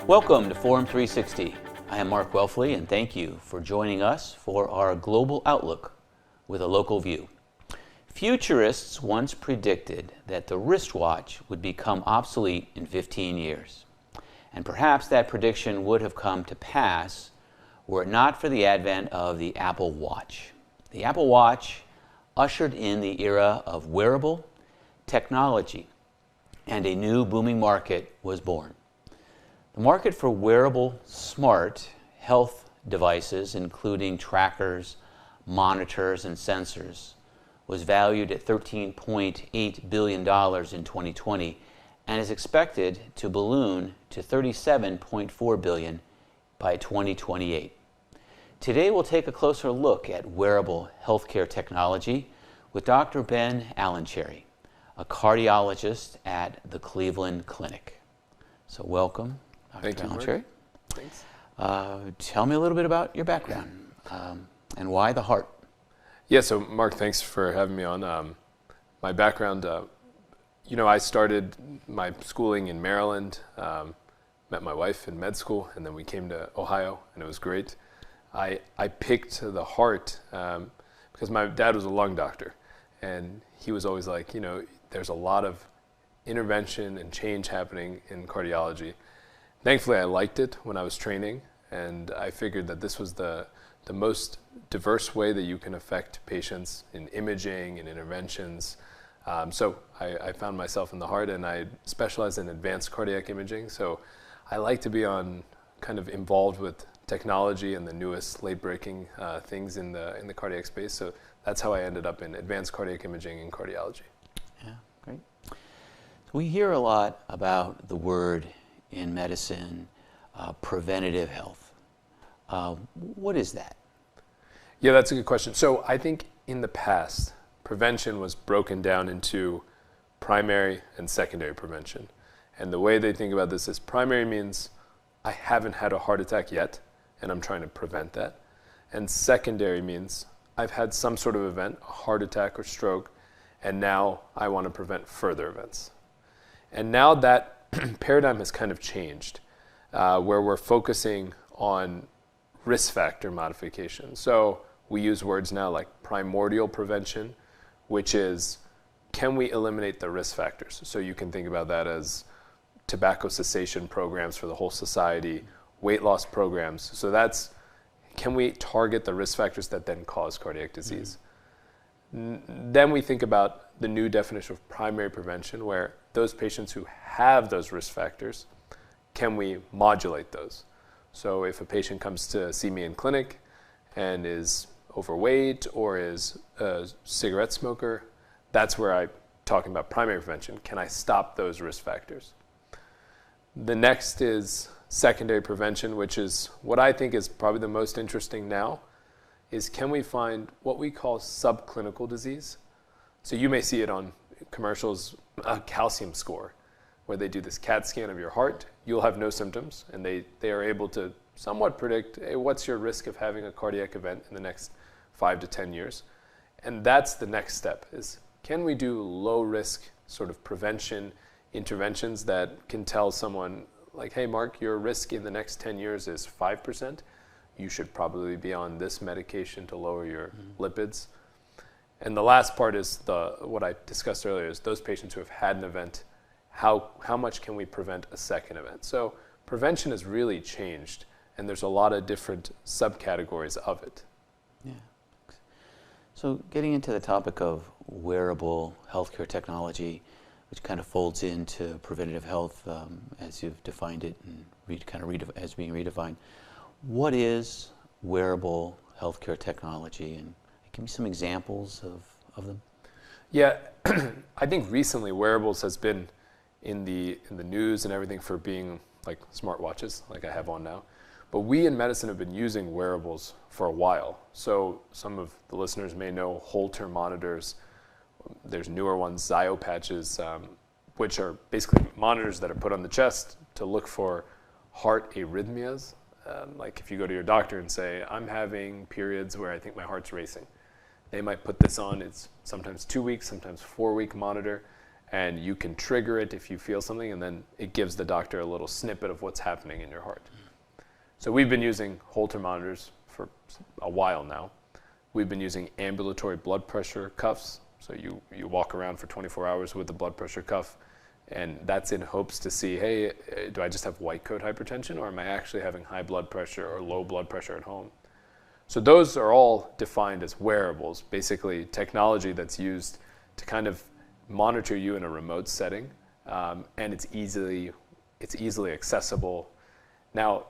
Welcome to Forum 360. I am Mark Welfley, and thank you for joining us for our global outlook with a local view. Futurists once predicted that the wristwatch would become obsolete in 15 years. And perhaps that prediction would have come to pass were it not for the advent of the Apple Watch. The Apple Watch ushered in the era of wearable technology, and a new booming market was born. The market for wearable smart health devices, including trackers, monitors, and sensors, was valued at $13.8 billion in 2020 and is expected to balloon to $37.4 billion by 2028. Today we'll take a closer look at wearable healthcare technology with Dr. Ben Allencherry, a cardiologist at the Cleveland Clinic. So welcome, Dr. Allencherry. Thanks. Tell me a little bit about your background and why the heart. Yeah, so Mark, thanks for having me on. My background, I started my schooling in Maryland, met my wife in med school, and then we came to Ohio, and it was great. I picked the heart because my dad was a lung doctor, and he was always like, there's a lot of intervention and change happening in cardiology. Thankfully, I liked it when I was training, and I figured that this was the most diverse way that you can affect patients in imaging and interventions. So I found myself in the heart, and I specialize in advanced cardiac imaging. So I like to be kind of involved with technology and the newest late-breaking things in the cardiac space. So that's how I ended up in advanced cardiac imaging and cardiology. Yeah, great. We hear a lot about the word in medicine, preventative health. What is that? Yeah, that's a good question. So I think in the past, prevention was broken down into primary and secondary prevention. And the way they think about this is primary means I haven't had a heart attack yet, and I'm trying to prevent that. And secondary means I've had some sort of event, a heart attack or stroke, and now I want to prevent further events. And now that paradigm has kind of changed, where we're focusing on risk factor modification. So we use words now like primordial prevention, which is, can we eliminate the risk factors? So you can think about that as tobacco cessation programs for the whole society, weight loss programs. So that's, can we target the risk factors that then cause cardiac disease? Then we think about the new definition of primary prevention, where those patients who have those risk factors, can we modulate those? So if a patient comes to see me in clinic and is overweight or is a cigarette smoker, that's where I'm talking about primary prevention. Can I stop those risk factors? The next is secondary prevention, which is what I think is probably the most interesting now, is can we find what we call subclinical disease? So you may see it on commercials, a calcium score, where they do this CAT scan of your heart. You'll have no symptoms, and they are able to somewhat predict, hey, what's your risk of having a cardiac event in the next 5 to 10 years? And that's the next step, is can we do low risk sort of prevention interventions that can tell someone like, hey, Mark, your risk in the next 10 years is 5%. You should probably be on this medication to lower your lipids. And the last part is what I discussed earlier, is those patients who have had an event, how much can we prevent a second event? So prevention has really changed, and there's a lot of different subcategories of it. Yeah. So getting into the topic of wearable healthcare technology, which kind of folds into preventative health as you've defined it and as being redefined. What is wearable healthcare technology, and give me some examples of them? Yeah, I think recently wearables has been in the news and everything for being like smartwatches, like I have on now. But we in medicine have been using wearables for a while. So some of the listeners may know Holter monitors. There's newer ones, Zio patches, which are basically monitors that are put on the chest to look for heart arrhythmias. Like if you go to your doctor and say, I'm having periods where I think my heart's racing. They might put this on. It's sometimes 2 weeks, sometimes 4-week monitor, and you can trigger it if you feel something, and then it gives the doctor a little snippet of what's happening in your heart. So we've been using Holter monitors for a while now. We've been using ambulatory blood pressure cuffs. So you walk around for 24 hours with the blood pressure cuff, and that's in hopes to see, hey, do I just have white coat hypertension, or am I actually having high blood pressure or low blood pressure at home? So those are all defined as wearables, basically technology that's used to kind of monitor you in a remote setting, and it's easily accessible. Now,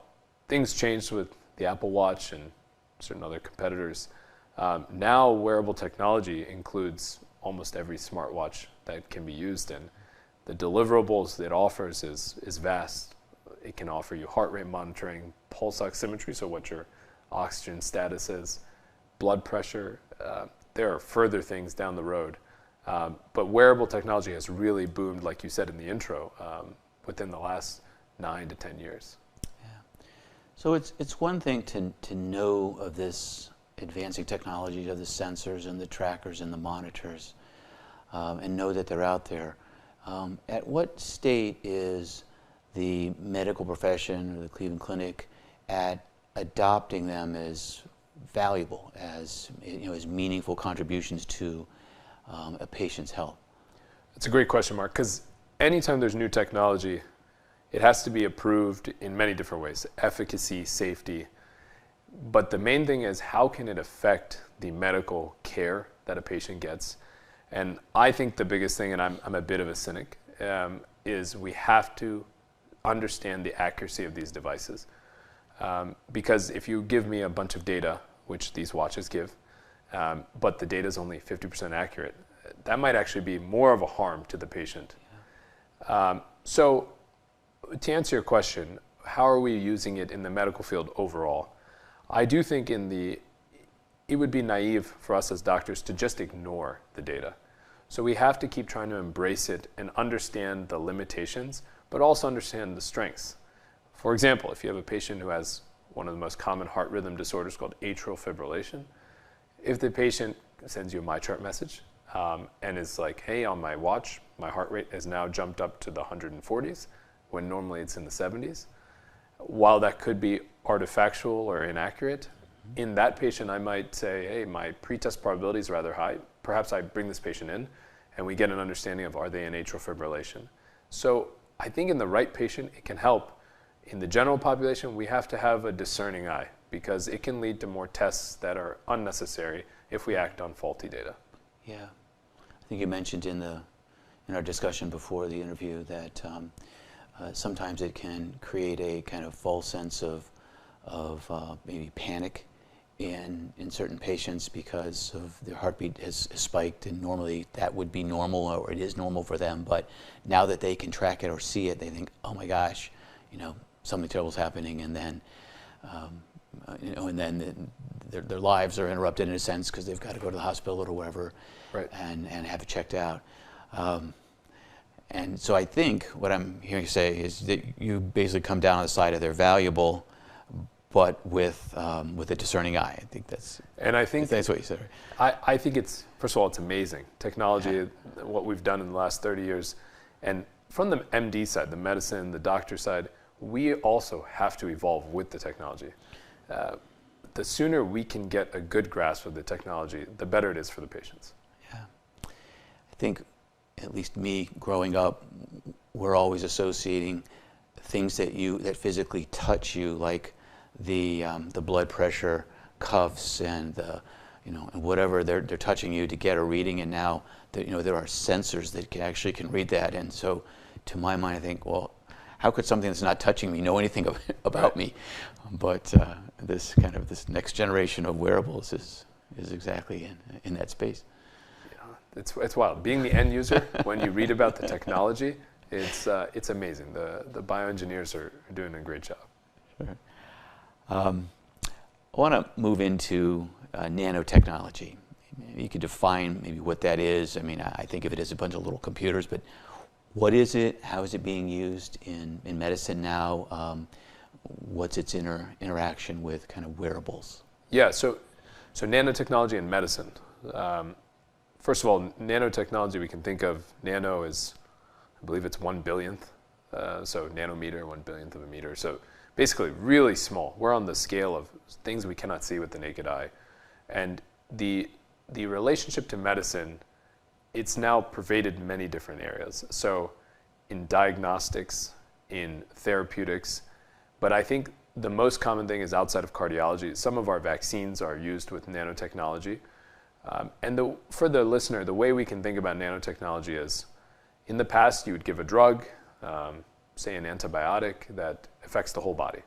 things changed with the Apple Watch and certain other competitors. Now wearable technology includes almost every smartwatch that can be used, and the deliverables it offers is vast. It can offer you heart rate monitoring, pulse oximetry, so what your oxygen status is, blood pressure. There are further things down the road. But wearable technology has really boomed, like you said in the intro, within the last 9 to 10 years. Yeah. So it's one thing to know of this advancing technology, of the sensors and the trackers and the monitors, and know that they're out there. At what state is the medical profession or the Cleveland Clinic at adopting them as valuable, as as meaningful contributions to a patient's health? It's a great question, Mark, because anytime there's new technology, it has to be approved in many different ways: efficacy, safety. But the main thing is, how can it affect the medical care that a patient gets? And I think the biggest thing, and I'm a bit of a cynic, is we have to understand the accuracy of these devices. Because if you give me a bunch of data, which these watches give, but the data is only 50% accurate, that might actually be more of a harm to the patient. So to answer your question, how are we using it in the medical field overall? I do think it would be naive for us as doctors to just ignore the data. So we have to keep trying to embrace it and understand the limitations, but also understand the strengths. For example, if you have a patient who has one of the most common heart rhythm disorders called atrial fibrillation, if the patient sends you a MyChart message and is like, hey, on my watch, my heart rate has now jumped up to the 140s, when normally it's in the 70s, while that could be artifactual or inaccurate, in that patient I might say, hey, my pretest probability is rather high. Perhaps I bring this patient in and we get an understanding of, are they in atrial fibrillation? So I think in the right patient, it can help. In the general population, we have to have a discerning eye, because it can lead to more tests that are unnecessary if we act on faulty data. Yeah. I think you mentioned in our discussion before the interview that sometimes it can create a kind of false sense of maybe panic in certain patients because of their heartbeat has spiked, and normally that would be normal, or it is normal for them, but now that they can track it or see it, they think, oh my gosh, something terrible is happening, and then their lives are interrupted in a sense because they've got to go to the hospital or wherever, right, and have it checked out. And so I think what I'm hearing you say is that you basically come down on the side of they're valuable, but with a discerning eye. I think that's what you said. Right? I think it's, first of all, it's amazing. Technology, what we've done in the last 30 years. And from the MD side, the medicine, the doctor side, we also have to evolve with the technology. The sooner we can get a good grasp of the technology, the better it is for the patients. Yeah. I think, at least me growing up, we're always associating things that physically touch you, like the blood pressure cuffs and and whatever they're touching you to get a reading. And now there are sensors that can read that. And so, to my mind, I think, well, how could something that's not touching me know anything about me? But this next generation of wearables is exactly in that space. It's wild. Being the end user, when you read about the technology, it's amazing. The bioengineers are doing a great job. Sure. I want to move into nanotechnology. You could define maybe what that is. I mean, I think of it as a bunch of little computers, but what is it? How is it being used in medicine now? what's its interaction with kind of wearables? Yeah, so nanotechnology and medicine. First of all, nanotechnology, we can think of nano as, I believe it's 1/1000th. So nanometer, 1/1000th of a meter. So basically really small. We're on the scale of things we cannot see with the naked eye. And the relationship to medicine, it's now pervaded many different areas. So in diagnostics, in therapeutics, but I think the most common thing is outside of cardiology. Some of our vaccines are used with nanotechnology. For the listener, the way we can think about nanotechnology is, in the past, you would give a drug, say an antibiotic, that affects the whole body.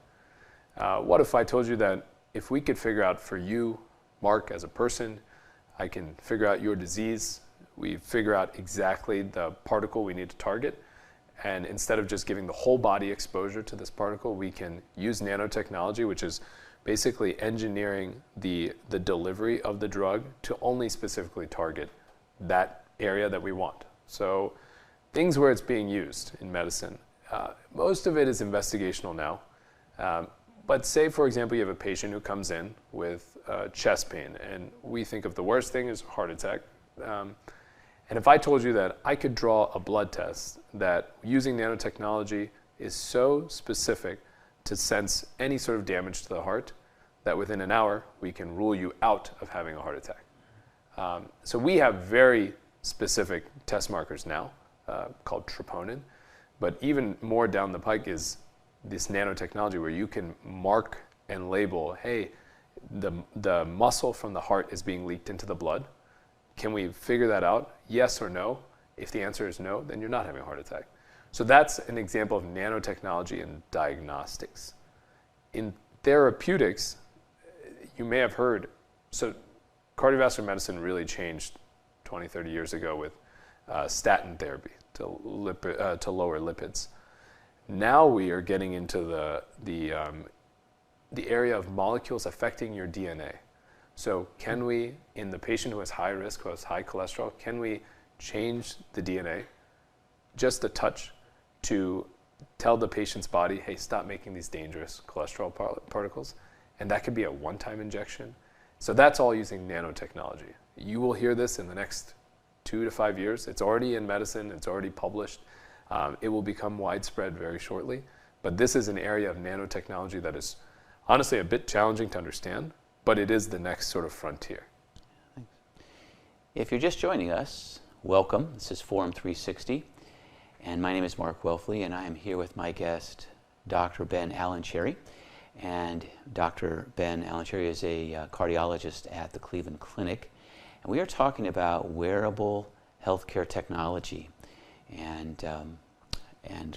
What if I told you that if we could figure out for you, Mark, as a person, I can figure out your disease, we figure out exactly the particle we need to target, and instead of just giving the whole body exposure to this particle, we can use nanotechnology, which is basically engineering the delivery of the drug to only specifically target that area that we want. So things where it's being used in medicine. Most of it is investigational now. But say, for example, you have a patient who comes in with chest pain, and we think of the worst thing as heart attack. And if I told you that I could draw a blood test that, using nanotechnology, is so specific to sense any sort of damage to the heart, that within an hour we can rule you out of having a heart attack. So we have very specific test markers now called troponin, but even more down the pike is this nanotechnology where you can mark and label, hey, the muscle from the heart is being leaked into the blood. Can we figure that out? Yes or no? If the answer is no, then you're not having a heart attack. So that's an example of nanotechnology in diagnostics. In therapeutics, you may have heard, so cardiovascular medicine really changed 20, 30 years ago with statin therapy to lower lipids. Now we are getting into the area of molecules affecting your DNA. So can we, in the patient who has high risk, who has high cholesterol, can we change the DNA just a touch to tell the patient's body, hey, stop making these dangerous cholesterol particles? And that could be a one-time injection. So that's all using nanotechnology. You will hear this in the next 2 to 5 years. It's already in medicine. It's already published. It will become widespread very shortly. But this is an area of nanotechnology that is honestly a bit challenging to understand, but it is the next sort of frontier. Thanks. If you're just joining us, welcome. This is Forum 360, and my name is Mark Welfley, and I am here with my guest, Dr. Ben Alancherry. And Dr. Ben Alancherry is a cardiologist at the Cleveland Clinic, and we are talking about wearable healthcare technology and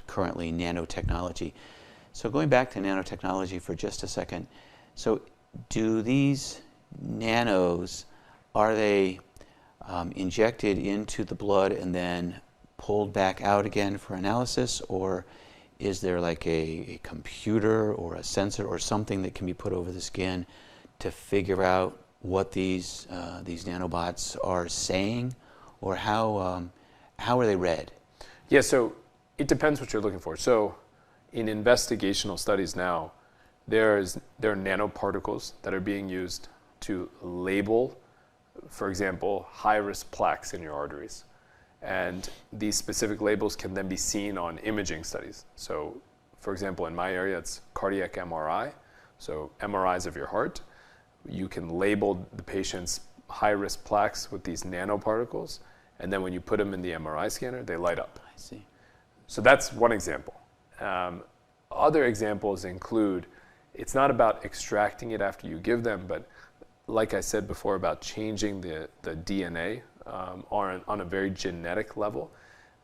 currently nanotechnology. So going back to nanotechnology for just a second, so do these nanos, are they injected into the blood and then pulled back out again for analysis, or is there like a computer or a sensor or something that can be put over the skin to figure out what these nanobots are saying, or how are they read? Yeah, so it depends what you're looking for. So in investigational studies now, there are nanoparticles that are being used to label, for example, high-risk plaques in your arteries. And these specific labels can then be seen on imaging studies. So, for example, in my area, it's cardiac MRI, so MRIs of your heart. You can label the patient's high-risk plaques with these nanoparticles, and then when you put them in the MRI scanner, they light up. I see. So that's one example. Other examples include, it's not about extracting it after you give them, but like I said before about changing the DNA on a very genetic level,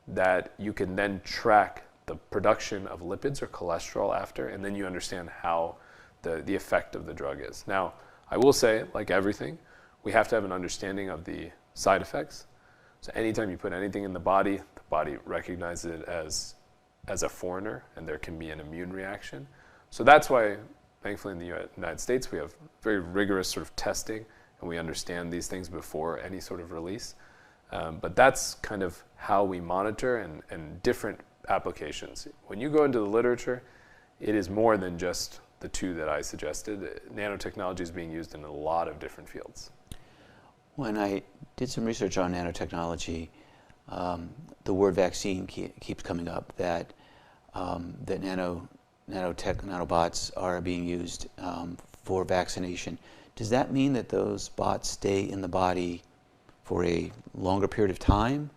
that you can then track the production of lipids or cholesterol after, and then you understand how the effect of the drug is. Now, I will say, like everything, we have to have an understanding of the side effects. So anytime you put anything in the body recognizes it as a foreigner, and there can be an immune reaction. So that's why, thankfully, in the United States, we have very rigorous sort of testing, and we understand these things before any sort of release. But that's kind of how we monitor and different applications. When you go into the literature, it is more than just the two that I suggested. Nanotechnology is being used in a lot of different fields. When I did some research on nanotechnology, the word vaccine keeps coming up, that nanobots are being used for vaccination. Does that mean that those bots stay in the body for a longer period of time?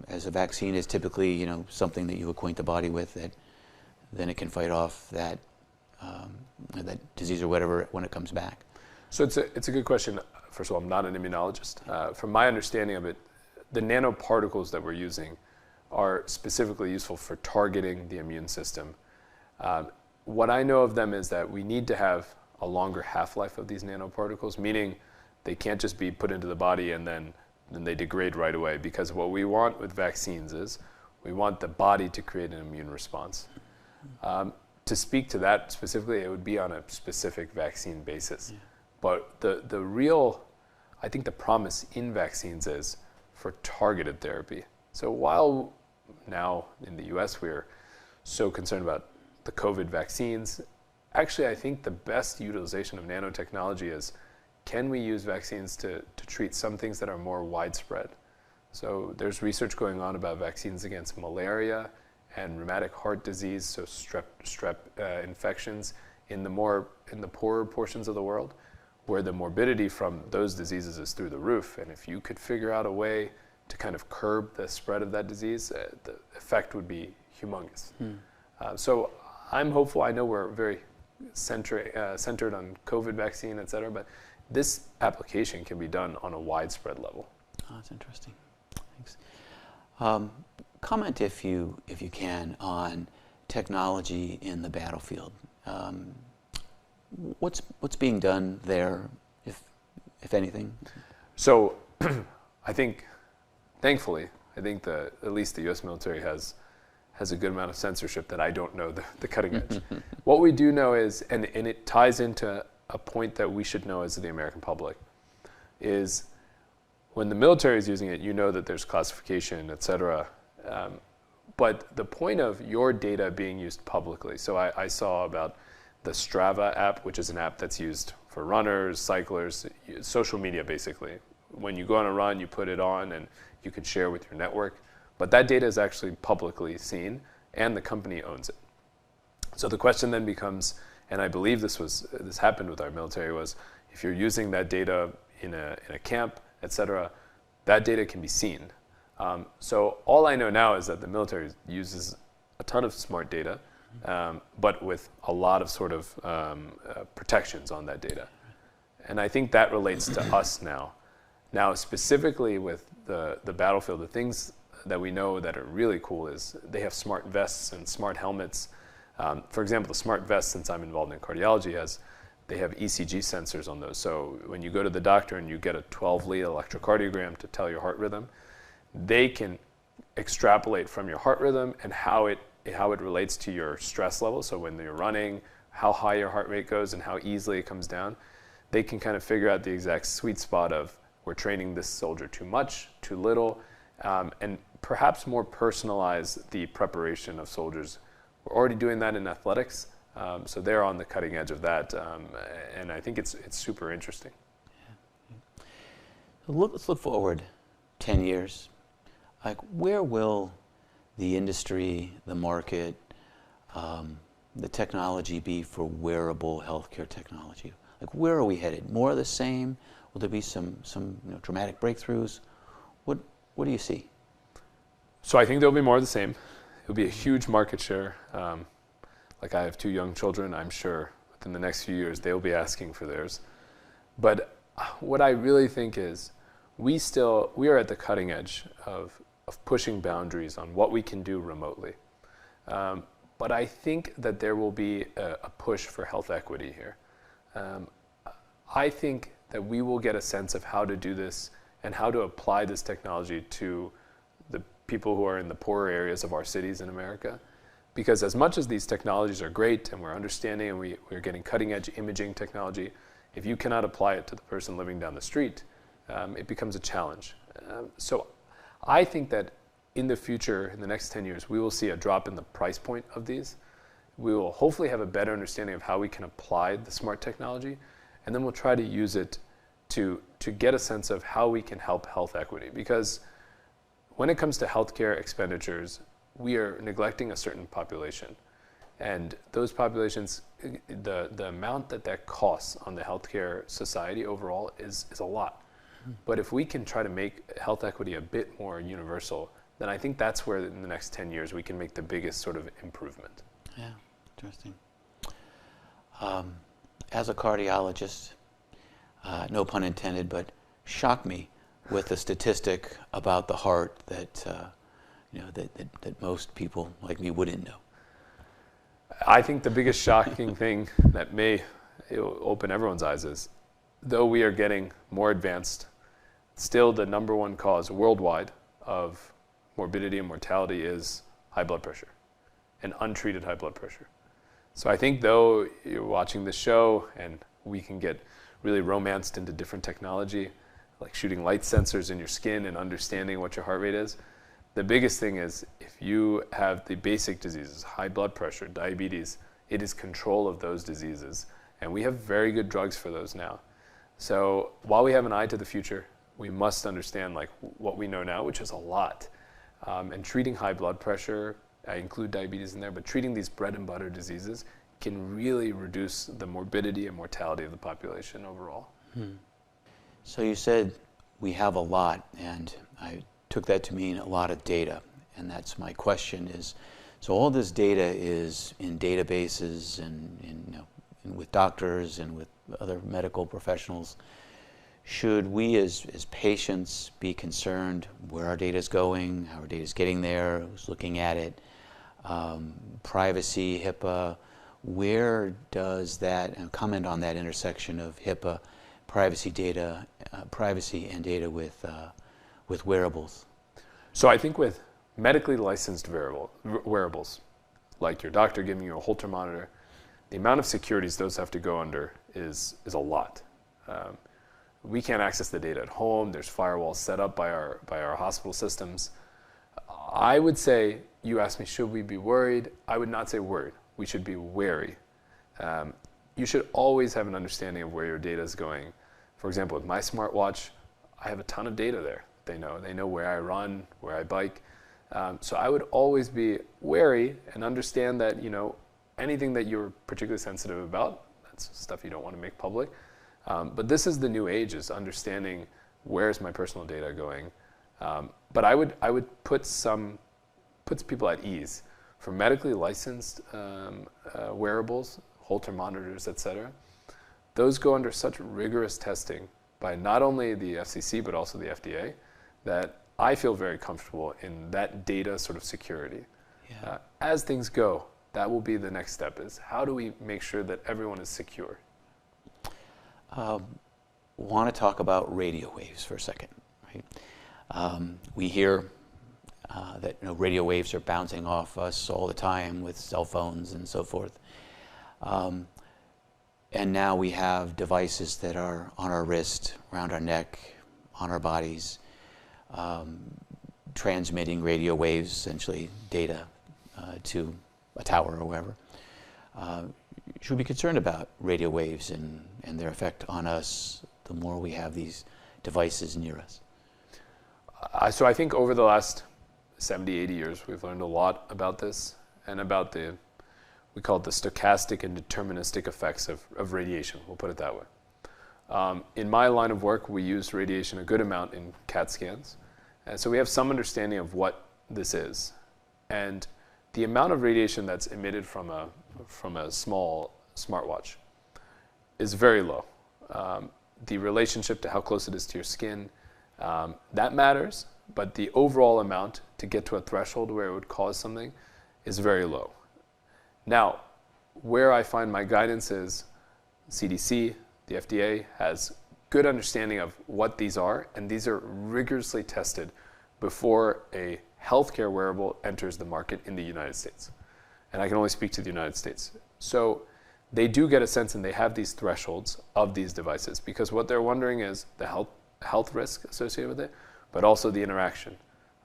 As a vaccine is typically, something that you acquaint the body with, that then it can fight off that disease or whatever when it comes back. So it's a good question. First of all, I'm not an immunologist. From my understanding of it, the nanoparticles that we're using are specifically useful for targeting the immune system. What I know of them is that we need to have a longer half-life of these nanoparticles, meaning they can't just be put into the body and then they degrade right away, because what we want with vaccines is we want the body to create an immune response. To speak to that specifically, it would be on a specific vaccine basis. Yeah. But the real, I think the promise in vaccines is for targeted therapy. So while now in the US we're so concerned about the COVID vaccines, actually I think the best utilization of nanotechnology is, can we use vaccines to treat some things that are more widespread? So there's research going on about vaccines against malaria and rheumatic heart disease, so strep infections in the poorer portions of the world, where the morbidity from those diseases is through the roof. And if you could figure out a way to kind of curb the spread of that disease, the effect would be humongous. So I'm hopeful. I know we're very centered on COVID vaccine, et cetera, but this application can be done on a widespread level. Oh, that's interesting. Thanks. Comment, if you can, on technology in the battlefield. What's being done there, if anything? So, I think, thankfully, at least the U.S. military has a good amount of censorship that I don't know the cutting edge. What we do know is, and it ties into a point that we should know as the American public, is when the military is using it, you know that there's classification, et cetera. But the point of your data being used publicly, so I saw about the Strava app, which is an app that's used for runners, cyclists, social media basically. When you go on a run, you put it on and you can share with your network. But that data is actually publicly seen and the company owns it. So the question then becomes, and I believe this happened with our military, was if you're using that data in a camp, et cetera, that data can be seen. So all I know now is that the military uses a ton of smart data, but with a lot of sort of protections on that data. And I think that relates to us now. Now, specifically with the battlefield, the things that we know that are really cool is they have smart vests and smart helmets. For example, the smart vest, since I'm involved in cardiology, they have ECG sensors on those. So when you go to the doctor and you get a 12-lead electrocardiogram to tell your heart rhythm, they can extrapolate from your heart rhythm and how it relates to your stress level. So when you're running, how high your heart rate goes and how easily it comes down. They can kind of figure out the exact sweet spot of, we're training this soldier too much, too little, and perhaps more personalize the preparation of soldiers. We're already doing that in athletics, so they're on the cutting edge of that, and I think it's super interesting. Yeah. Let's look forward 10 years. Like, where will the industry, the market, the technology be for wearable healthcare technology? Like, where are we headed? More of the same? Will there be some dramatic breakthroughs? What do you see? So I think there'll be more of the same. It'll be a huge market share. Like, I have 2 young children. I'm sure within the next few years they'll be asking for theirs. But what I really think is we are at the cutting edge of pushing boundaries on what we can do remotely. But I think that there will be a push for health equity here. I think that we will get a sense of how to do this and how to apply this technology to the people who are in the poorer areas of our cities in America. Because as much as these technologies are great and we're understanding and we're getting cutting edge imaging technology, if you cannot apply it to the person living down the street, it becomes a challenge. So I think that in the future, in the next 10 years, we will see a drop in the price point of these. we will hopefully have a better understanding of how we can apply the smart technology, and then we'll try to use it to get a sense of how we can help health equity. Because when it comes to healthcare expenditures, we are neglecting a certain population. And those populations, the amount that costs on the healthcare society overall is a lot. But if we can try to make health equity a bit more universal, then I think that's where in the next 10 years we can make the biggest sort of improvement. Yeah, interesting. As a cardiologist, no pun intended, but shocked me with the statistic about the heart that that most people like me wouldn't know. I think the biggest shocking thing that may open everyone's eyes is, though we are getting more advanced, still the number one cause worldwide of morbidity and mortality is high blood pressure and untreated high blood pressure. So I think though you're watching this show and we can get really romanced into different technology, like shooting light sensors in your skin and understanding what your heart rate is, the biggest thing is if you have the basic diseases, high blood pressure, diabetes, it is control of those diseases. And we have very good drugs for those now. So while we have an eye to the future, we must understand like what we know now, which is a lot. And treating high blood pressure, I include diabetes in there, but treating these bread and butter diseases can really reduce the morbidity and mortality of the population overall. So you said we have a lot, and I took that to mean a lot of data. And that's my question is, so all this data is in databases and with doctors and with other medical professionals. Should we as patients be concerned where our data is going, how our data is getting there, who's looking at it, privacy, HIPAA, where does that, and comment on that intersection of HIPAA, privacy and data with wearables? So I think with medically licensed wearables, like your doctor giving you a Holter monitor, the amount of securities those have to go under is a lot. We can't access the data at home. There's firewalls set up by our hospital systems. I would say, you asked me, should we be worried? I would not say worried. We should be wary. You should always have an understanding of where your data is going. For example, with my smartwatch, I have a ton of data there. They know where I run, where I bike. So I would always be wary and understand that anything that you're particularly sensitive about, that's stuff you don't want to make public. But this is the new age, is understanding where's my personal data going. But I would puts people at ease. For medically licensed wearables, Holter monitors, etc., those go under such rigorous testing by not only the FCC but also the FDA that I feel very comfortable in that data sort of security. Yeah. As things go, that will be the next step, is how do we make sure that everyone is secure? Want to talk about radio waves for a second, right? We hear that radio waves are bouncing off us all the time with cell phones and so forth. And now we have devices that are on our wrist, around our neck, on our bodies, transmitting radio waves, essentially data to a tower or wherever. Should we be concerned about radio waves and their effect on us the more we have these devices near us? So I think over the last 70, 80 years, we've learned a lot about this and about we call it the stochastic and deterministic effects of radiation, we'll put it that way. In my line of work, we use radiation a good amount in CAT scans. And so we have some understanding of what this is. And the amount of radiation that's emitted from a small smartwatch is very low. The relationship to how close it is to your skin, that matters, but the overall amount to get to a threshold where it would cause something is very low. Now, where I find my guidance is CDC, the FDA, has good understanding of what these are, and these are rigorously tested before a healthcare wearable enters the market in the United States. And I can only speak to the United States. So they do get a sense, and they have these thresholds of these devices, because what they're wondering is the health risk associated with it, but also the interaction.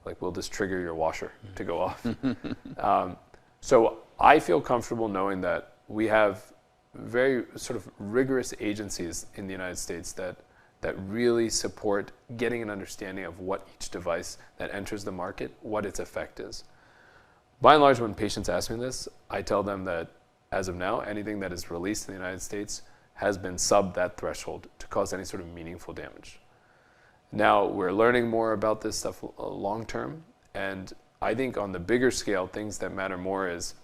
Like, will this trigger your washer to go off? So I feel comfortable knowing that we have very sort of rigorous agencies in the United States that really support getting an understanding of what each device that enters the market, what its effect is. By and large, when patients ask me this, I tell them that as of now, anything that is released in the United States has been sub that threshold to cause any sort of meaningful damage. Now, we're learning more about this stuff long term, and I think on the bigger scale, things that matter more is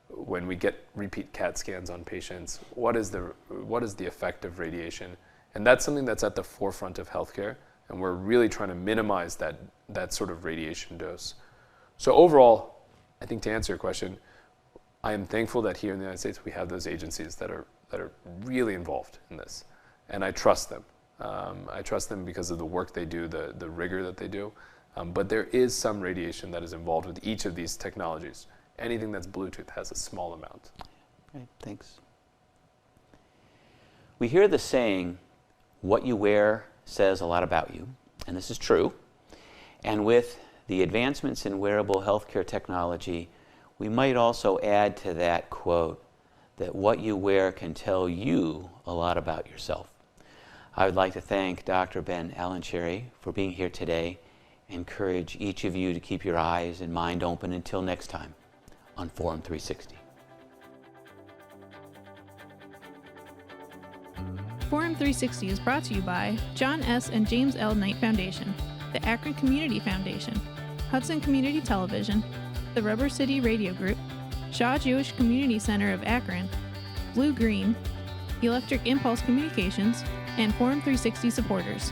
when we get repeat CAT scans on patients, what is the effect of radiation? And that's something that's at the forefront of healthcare, and we're really trying to minimize that sort of radiation dose. So overall, I think to answer your question, I am thankful that here in the United States we have those agencies that are really involved in this, and I trust them. I trust them because of the work they do, the rigor that they do. But there is some radiation that is involved with each of these technologies. Anything that's Bluetooth has a small amount. Okay, thanks. We hear the saying, what you wear says a lot about you, and this is true. And with the advancements in wearable healthcare technology, we might also add to that quote that what you wear can tell you a lot about yourself. I would like to thank Dr. Ben Alancherry for being here today. Encourage each of you to keep your eyes and mind open until next time on Forum 360. Forum 360 is brought to you by John S. and James L. Knight Foundation, the Akron Community Foundation, Hudson Community Television, the Rubber City Radio Group, Shaw Jewish Community Center of Akron, Blue Green, Electric Impulse Communications, and Forum 360 supporters.